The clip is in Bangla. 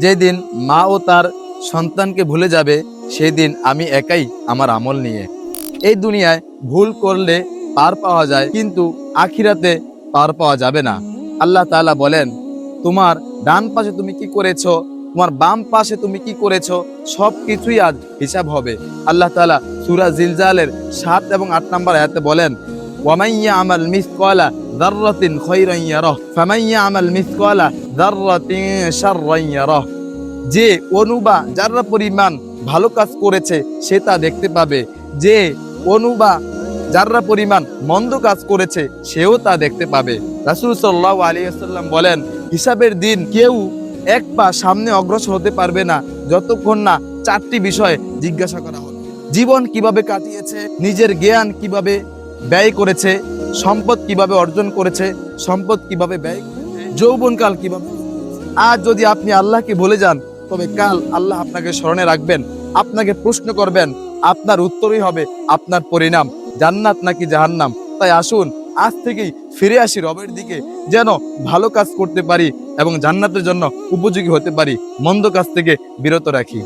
যেদিন মা ও তার সন্তানকে ভুলে যাবে সেই দিন আমি একাই আমার আমল নিয়ে। এই দুনিয়ায় ভুল করলে পার পাওয়া যায়, কিন্তু আখিরাতে পার পাওয়া যাবে না। আল্লাহ তাআলা বলেন, তোমার ডান পাশে তুমি কি করেছো, তোমার বাম পাশে তুমি কি করেছো, সব কিছুই আজ হিসাব হবে। আল্লাহ তাআলা সূরা জিলজালের 7 এবং 8 নম্বর আয়াতে বলেন, ওয়ামান ইয়ামাল মিসকালা যাররাতিন খায়রান ইয়ারাহ ফামান ইয়ামাল মিসকালা যাররাতিন শাররান ইয়ারাহ। যে অনুবা যারা পরিমাণ ভালো কাজ করেছে সে তা দেখতে পাবে, যে অনুবা যারা পরিমাণ মন্দ কাজ করেছে সেও তা দেখতে পাবে। রাসূল সাল্লাল্লাহু আলাইহি ওয়াসাল্লাম বলেন, হিসাবের দিন কেউ এক পা সামনে অগ্রসর হতে পারবে না যতক্ষণ না 4টি বিষয় জিজ্ঞাসা করা হবে। জীবন কিভাবে কাটিয়েছে, নিজের জ্ঞান কিভাবে ব্যয় করেছে, সম্পদ কিভাবে অর্জন করেছে, সম্পদ কিভাবে ব্যয় করেছে, যৌবনকাল কিভাবে। আজ যদি আপনি আল্লাহকে ভুলে যান, তবে কাল আল্লাহ আপনাকে স্মরণে রাখবেন, আপনাকে প্রশ্ন করবেন, আপনার উত্তরই হবে আপনার পরিণাম, জান্নাত নাকি জাহান্নাম। তাই আসুন আজ থেকেই ফিরে আসি রবের দিকে, যেন ভালো কাজ করতে পারি এবং জান্নাতের জন্য উপযোগী হতে পারি, মন্দ কাজ থেকে বিরত রাখি।